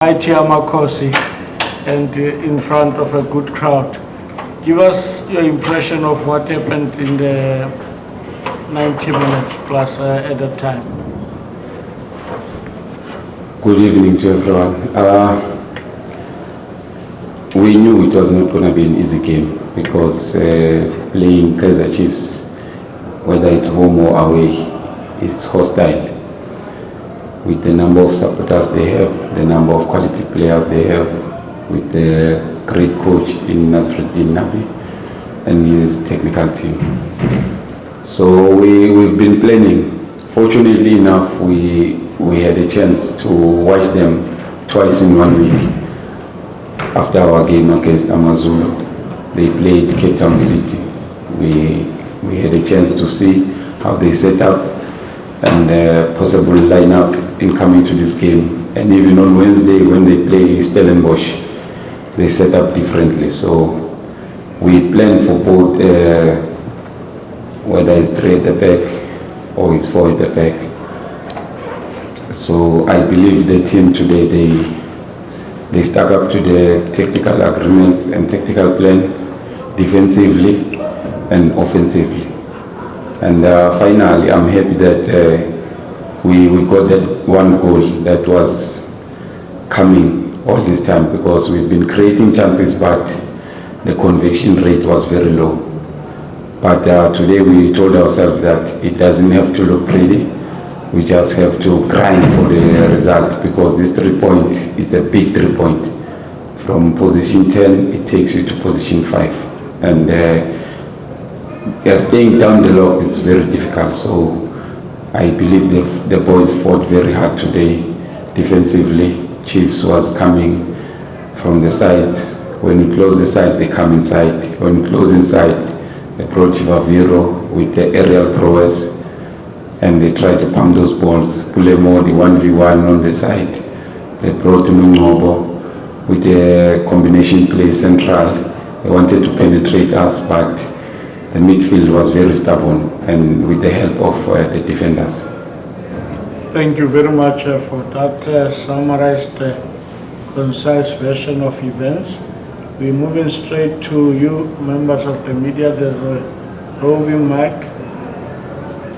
Makosi and in front of a good crowd. Give us your impression of what happened in the 90 minutes plus at that time. Good evening to everyone. We knew it was not going to be an easy game because playing Kaizer Chiefs, whether it's home or away, it's hostile. With the number of supporters they have, the number of quality players they have, with the great coach in Nasruddin Nabi and his technical team. So we've been planning. Fortunately enough, we had a chance to watch them twice in 1 week. After our game against Amazulu, they played Cape Town City. We had a chance to see how they set up and possible lineup in coming to this game. And even on Wednesday when they play Stellenbosch, they set up differently. So we plan for both, whether it's 3 at the back or it's 4 at the back. So I believe the team today, they stuck up to the tactical agreements and tactical plan defensively and offensively. And finally, I'm happy that we got that one goal that was coming all this time, because we've been creating chances, but the conversion rate was very low. But today we told ourselves that it doesn't have to look pretty. We just have to grind for the result, because this 3 point is a big 3 point. From position 10, it takes you to position 5. And staying down the low is very difficult. So I believe the boys fought very hard today defensively. Chiefs was coming from the sides. When we close the sides, they come inside. When we close inside, they brought Viro with the aerial prowess, and they tried to pump those balls. Pulemo, the 1v1 on the side. They brought Mungobo with the combination play central. They wanted to penetrate us, but the midfield was very stubborn, and with the help of the defenders. Thank you very much for that summarized, concise version of events. We're moving straight to you, members of the media. There's a roving mic.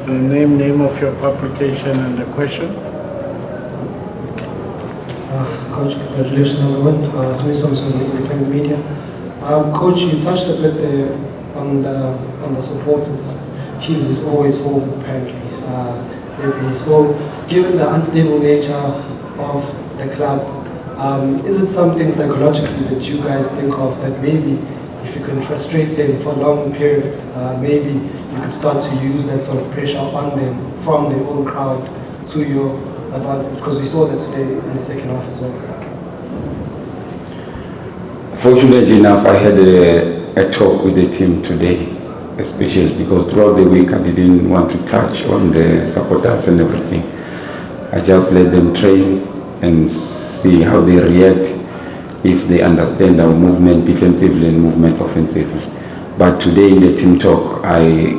The name of your publication and the question. Coach, congratulations on the win. Smith Thompson, independent media. Coach, you touched a bit there on the supporters. Chiefs is always home, apparently. So, given the unstable nature of the club, is it something psychologically that you guys think of, that maybe if you can frustrate them for long periods, maybe you could start to use that sort of pressure on them from their own crowd to your advantage? Because we saw that today in the second half as well. Fortunately enough, I had a talk with the team today, especially because throughout the week I didn't want to touch on the supporters and everything. I just let them train and see how they react, if they understand our movement defensively and movement offensively. But today in the team talk, I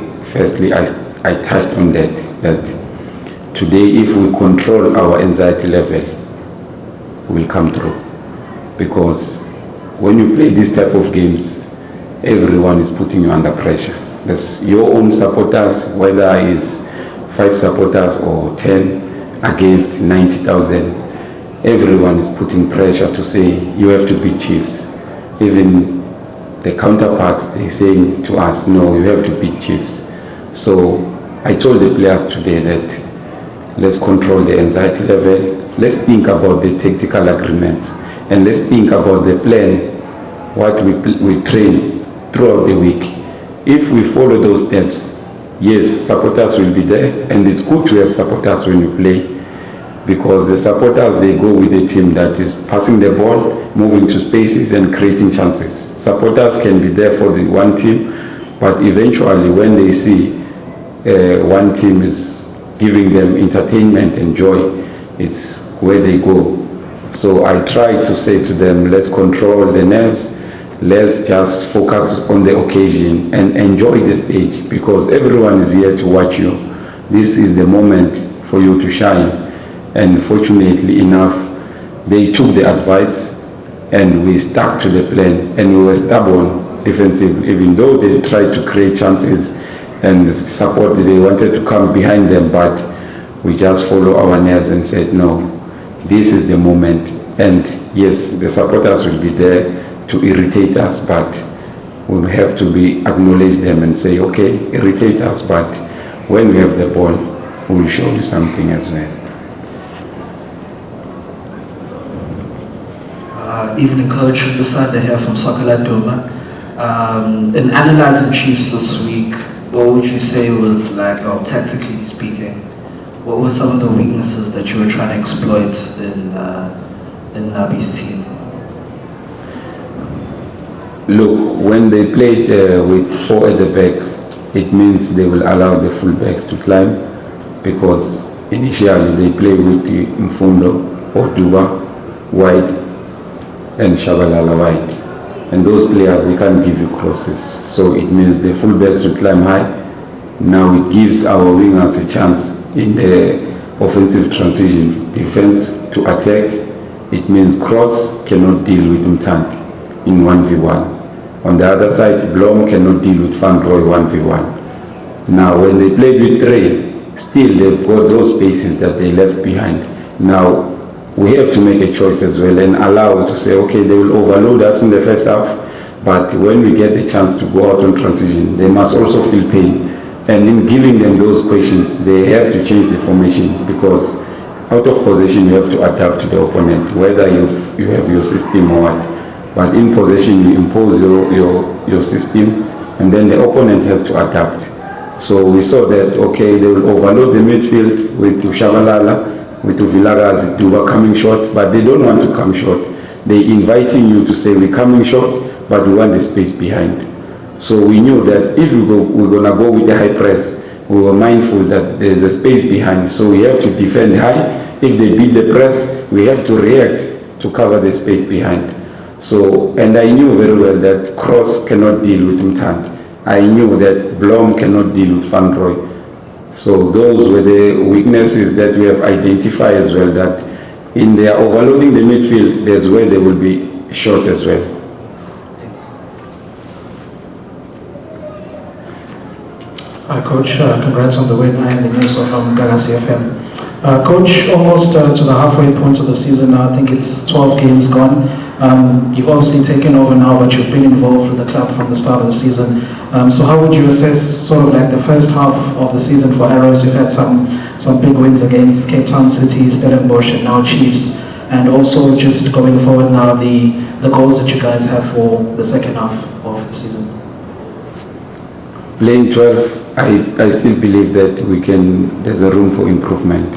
touched on that today if we control our anxiety level, we'll come through. Because when you play this type of games, everyone is putting you under pressure. That's your own supporters, whether it's 5 supporters or 10 against 90,000. Everyone is putting pressure to say you have to beat Chiefs. Even the counterparts, they saying to us, no, you have to beat Chiefs. So I told the players today that let's control the anxiety level. Let's think about the tactical agreements, and let's think about the plan, what we train throughout the week. If we follow those steps, yes, supporters will be there, and it's good to have supporters when you play, because the supporters, they go with the team that is passing the ball, moving to spaces and creating chances. Supporters can be there for the one team, but eventually when they see one team is giving them entertainment and joy, it's where they go. So I try to say to them, let's control the nerves, let's just focus on the occasion and enjoy the stage, because everyone is here to watch you. This is the moment for you to shine. And fortunately enough, they took the advice and we stuck to the plan, and we were stubborn defensively, even though they tried to create chances and support, they wanted to come behind them, but we just followed our nerves and said, no, this is the moment. And yes, the supporters will be there to irritate us, but we have to acknowledge them and say, okay, irritate us, but when we have the ball, we will show you something as well. Evening coach, Musa here from Soccer Doma. In analysing Chiefs this week, what would you say was like, tactically speaking, what were some of the weaknesses that you were trying to exploit in Nabi's team? Look, when they played with 4 at the back, it means they will allow the fullbacks to climb, because initially they play with the Mfundo or Duba wide and Shabalala wide, and those players, they can't give you crosses, so it means the fullbacks will climb high. Now it gives our wingers a chance in the offensive transition defense to attack. It means cross cannot deal with Mtand in 1v1. On the other side, Blom cannot deal with Van Roy 1v1. Now when they played with 3, still they've got those spaces that they left behind. Now we have to make a choice as well and allow to say, okay, they will overload us in the first half, but when we get the chance to go out on transition, they must also feel pain. And in giving them those questions, they have to change the formation, because out of possession you have to adapt to the opponent, whether you have your system or what. But in possession you impose your system, and then the opponent has to adapt. So we saw that, okay, they will overload the midfield with Shabalala, with Vilagazi, Duba coming short, but they don't want to come short. They're inviting you to say, we're coming short, but we want the space behind. So we knew that if we're going to go with the high press, we were mindful that there's a space behind, so we have to defend high. If they beat the press, we have to react to cover the space behind. So, and I knew very well that Cross cannot deal with Mtand. I knew that Blom cannot deal with Van Roy. So those were the weaknesses that we have identified as well, that in their overloading the midfield, there's where they will be short as well. Hi Coach, congrats on the win. I am the Musa from Gagasi FM. Coach, almost to the halfway point of the season now, I think it's 12 games gone. You've obviously taken over now, but you've been involved with the club from the start of the season. So how would you assess sort of like the first half of the season for Arrows? You've had some big wins against Cape Town City, Stellenbosch, and now Chiefs. And also just going forward now, the goals that you guys have for the second half of the season. Playing 12, I still believe that there's a room for improvement,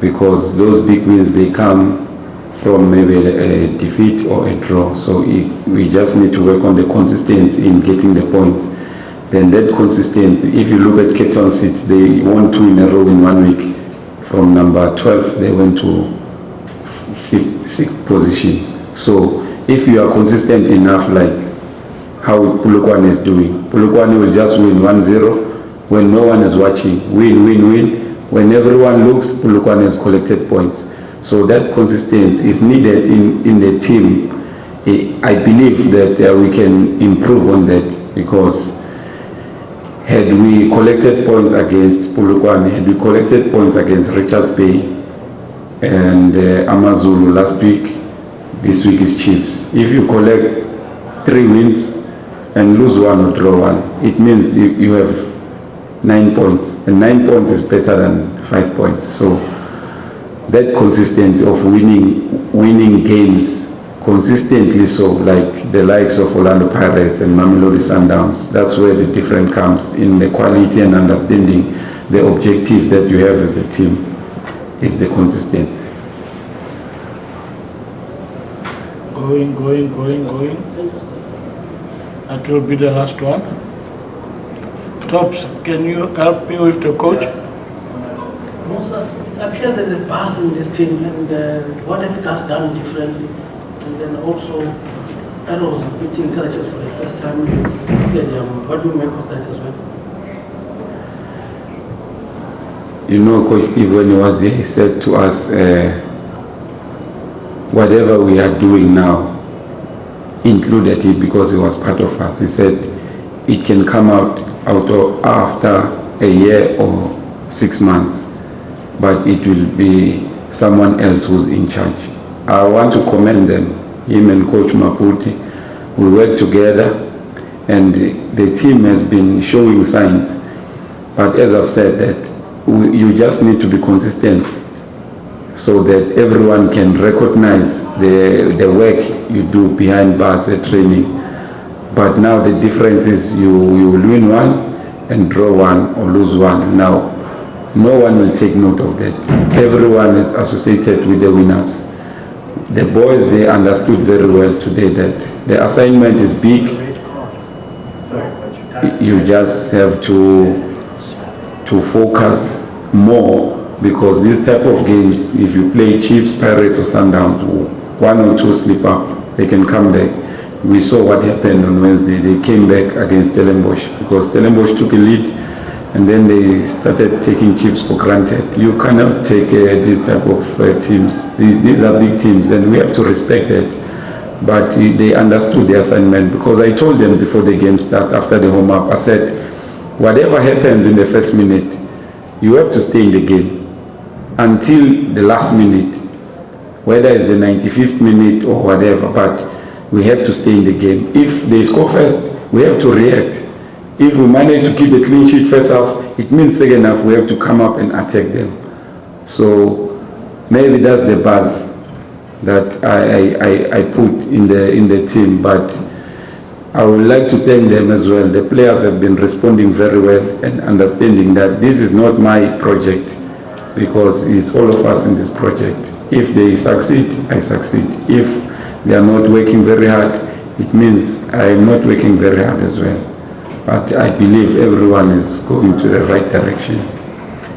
because those big wins, they come from maybe a defeat or a draw. So we just need to work on the consistency in getting the points. Then that consistency, if you look at Cape Town City, they won 2 in a row in 1 week. From number 12, they went to 5th, 6th position. So if you are consistent enough, like how Polokwane is doing, Polokwane will just win 1-0 when no one is watching, win. When everyone looks, Polokwane has collected points. So that consistency is needed in the team. I believe that we can improve on that, because had we collected points against Polokwane, had we collected points against Richards Bay and Amazulu last week, this week is Chiefs. If you collect 3 wins and lose 1 or draw 1, it means you have 9 points, and 9 points is better than 5 points. So that consistency of winning games consistently, so like the likes of Orlando Pirates and Mamelodi Sundowns, that's where the difference comes in the quality and understanding the objectives that you have as a team, is the consistency. Going. That will be the last one. Tops, can you help me with the coach? Musa, it appears there's a buzz in this team, and what have you guys done differently? And then also, Arrows are beating Kaizer for the first time in this stadium. What do you make of that as well? You know, Coach Steve, when he was here, he said to us, whatever we are doing now included it because he was part of us. He said it can come out of after a year or 6 months, but it will be someone else who's in charge. I want to commend them, him and Coach Maputi. We work together and the team has been showing signs. But as I've said, that you just need to be consistent so that everyone can recognize the work you do behind bars, the training. But now the difference is you will win one and draw one or lose one. Now, no one will take note of that. Everyone is associated with the winners. The boys, they understood very well today that the assignment is big. You just have to focus more, because this type of games, if you play Chiefs, Pirates or Sundowns, one or two slip up, they can come back. We saw what happened on Wednesday. They came back against Stellenbosch because Stellenbosch took a lead and then they started taking Chiefs for granted. You cannot take these type of teams. These are big teams and we have to respect that. But they understood the assignment, because I told them before the game started, after the home up, I said, whatever happens in the first minute, you have to stay in the game until the last minute, whether it's the 95th minute or whatever, but we have to stay in the game. If they score first, we have to react. If we manage to keep a clean sheet first half, it means second half we have to come up and attack them. So maybe that's the buzz that I put in the team, but I would like to thank them as well. The players have been responding very well and understanding that this is not my project, because it's all of us in this project. If they succeed, I succeed. If they are not working very hard, it means I am not working very hard as well. But I believe everyone is going to the right direction.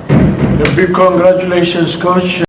A big congratulations, Coach.